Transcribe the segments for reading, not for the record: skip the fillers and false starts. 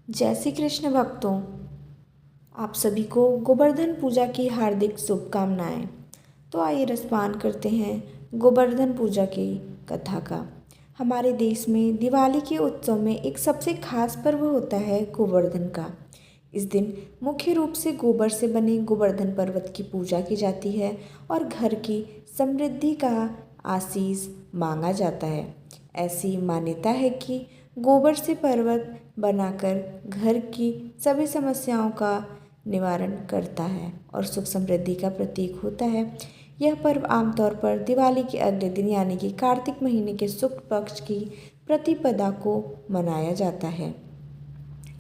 जय श्री कृष्ण भक्तों, आप सभी को गोवर्धन पूजा की हार्दिक शुभकामनाएं। तो आइए रसपान करते हैं गोवर्धन पूजा की कथा का। हमारे देश में दिवाली के उत्सव में एक सबसे खास पर्व होता है गोवर्धन का। इस दिन मुख्य रूप से गोबर से बने गोवर्धन पर्वत की पूजा की जाती है और घर की समृद्धि का आशीष मांगा जाता है। ऐसी मान्यता है कि गोबर से पर्वत बनाकर घर की सभी समस्याओं का निवारण करता है और सुख समृद्धि का प्रतीक होता है। यह पर्व आमतौर पर दिवाली के अगले दिन यानी कि कार्तिक महीने के शुक्ल पक्ष की प्रतिपदा को मनाया जाता है।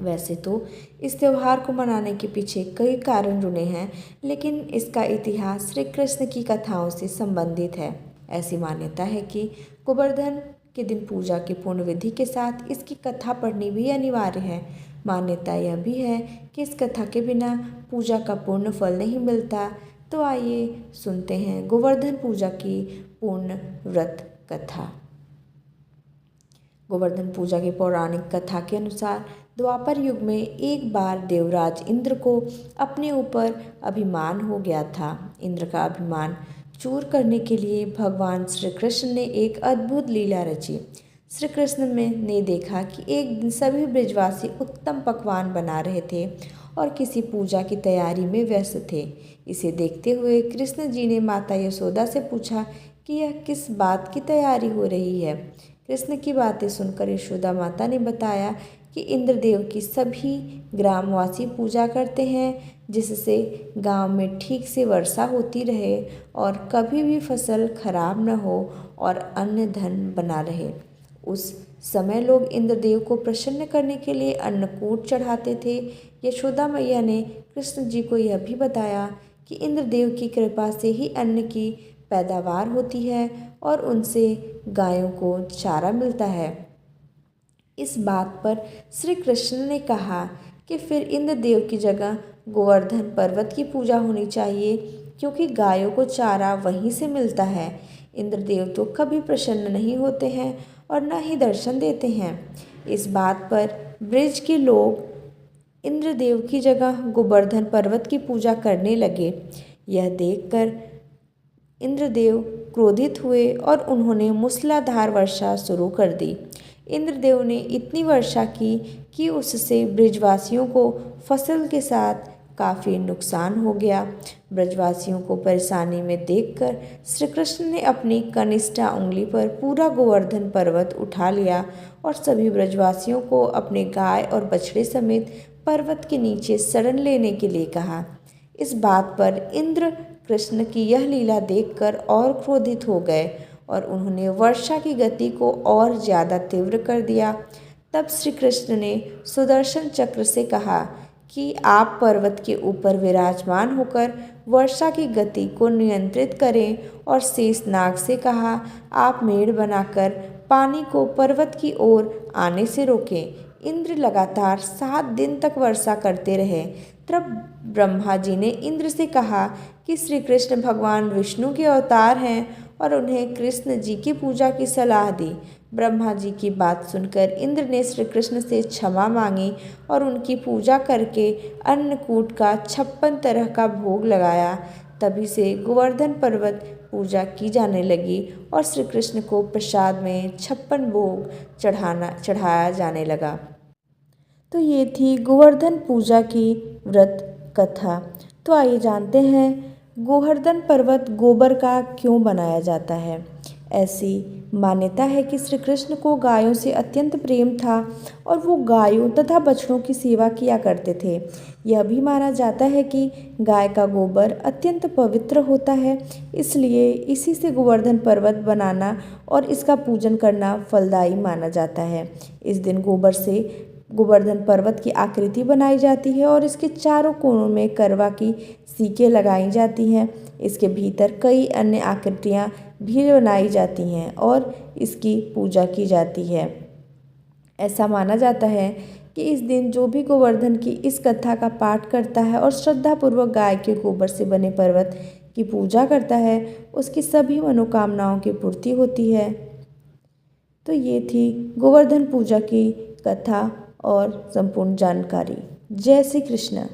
वैसे तो इस त्यौहार को मनाने के पीछे कई कारण जुड़े हैं, लेकिन इसका इतिहास श्री कृष्ण की कथाओं से संबंधित है। ऐसी मान्यता है कि गोवर्धन के दिन पूजा की पूर्ण विधि के साथ इसकी कथा पढ़नी भी अनिवार्य है। मान्यता यह भी है कि इस कथा के बिना पूजा का पूर्ण फल नहीं मिलता। तो आइए सुनते हैं गोवर्धन पूजा की पूर्ण व्रत कथा। गोवर्धन पूजा की पौराणिक कथा के अनुसार द्वापर युग में एक बार देवराज इंद्र को अपने ऊपर अभिमान हो गया था। इंद्र का अभिमान चूर करने के लिए भगवान श्री कृष्ण ने एक अद्भुत लीला रची। श्री कृष्ण ने देखा कि एक दिन सभी ब्रजवासी उत्तम पकवान बना रहे थे और किसी पूजा की तैयारी में व्यस्त थे। इसे देखते हुए कृष्ण जी ने माता यशोदा से पूछा कि यह किस बात की तैयारी हो रही है। कृष्ण की बातें सुनकर यशोदा माता ने बताया कि इंद्रदेव की सभी ग्रामवासी पूजा करते हैं, जिससे गांव में ठीक से वर्षा होती रहे और कभी भी फसल खराब न हो और अन्न धन बना रहे। उस समय लोग इंद्रदेव को प्रसन्न करने के लिए अन्नकूट चढ़ाते थे। यशोदा मैया ने कृष्ण जी को यह भी बताया कि इंद्रदेव की कृपा से ही अन्न की पैदावार होती है और उनसे गायों को चारा मिलता है। इस बात पर श्री कृष्ण ने कहा कि फिर इंद्रदेव की जगह गोवर्धन पर्वत की पूजा होनी चाहिए, क्योंकि गायों को चारा वहीं से मिलता है। इंद्रदेव तो कभी प्रसन्न नहीं होते हैं और न ही दर्शन देते हैं। इस बात पर ब्रज के लोग इंद्रदेव की जगह गोवर्धन पर्वत की पूजा करने लगे। यह देखकर इंद्रदेव क्रोधित हुए और उन्होंने मूसलाधार वर्षा शुरू कर दी। इंद्रदेव ने इतनी वर्षा की कि उससे ब्रजवासियों को फसल के साथ काफ़ी नुकसान हो गया। ब्रजवासियों को परेशानी में देखकर श्री कृष्ण ने अपनी कनिष्ठा उंगली पर पूरा गोवर्धन पर्वत उठा लिया और सभी ब्रजवासियों को अपने गाय और बछड़े समेत पर्वत के नीचे शरण लेने के लिए कहा। इस बात पर इंद्र कृष्ण की यह लीला देखकर और क्रोधित हो गए और उन्होंने वर्षा की गति को और ज़्यादा तीव्र कर दिया। तब श्री कृष्ण ने सुदर्शन चक्र से कहा कि आप पर्वत के ऊपर विराजमान होकर वर्षा की गति को नियंत्रित करें और शेषनाग से कहा, आप मेढ़ बनाकर पानी को पर्वत की ओर आने से रोकें। इंद्र लगातार 7 दिन तक वर्षा करते रहे। तब ब्रह्मा जी ने इंद्र से कहा कि श्री कृष्ण भगवान विष्णु के अवतार हैं और उन्हें कृष्ण जी की पूजा की सलाह दी। ब्रह्मा जी की बात सुनकर इंद्र ने श्री कृष्ण से क्षमा मांगी और उनकी पूजा करके अन्नकूट का 56 तरह का भोग लगाया। तभी से गोवर्धन पर्वत पूजा की जाने लगी और श्री कृष्ण को प्रसाद में 56 भोग चढ़ाया जाने लगा। तो ये थी गोवर्धन पूजा की व्रत कथा। तो आइए जानते हैं गोवर्धन पर्वत गोबर का क्यों बनाया जाता है। ऐसी मान्यता है कि श्री कृष्ण को गायों से अत्यंत प्रेम था और वो गायों तथा बछड़ों की सेवा किया करते थे। यह भी माना जाता है कि गाय का गोबर अत्यंत पवित्र होता है, इसलिए इसी से गोवर्धन पर्वत बनाना और इसका पूजन करना फलदायी माना जाता है। इस दिन गोबर से गोवर्धन पर्वत की आकृति बनाई जाती है और इसके चारों कोनों में करवा की सीकें लगाई जाती हैं। इसके भीतर कई अन्य आकृतियाँ भी बनाई जाती हैं और इसकी पूजा की जाती है। ऐसा माना जाता है कि इस दिन जो भी गोवर्धन की इस कथा का पाठ करता है और श्रद्धापूर्वक गाय के गोबर से बने पर्वत की पूजा करता है, उसकी सभी मनोकामनाओं की पूर्ति होती है। तो ये थी गोवर्धन पूजा की कथा और संपूर्ण जानकारी। जय श्री कृष्ण।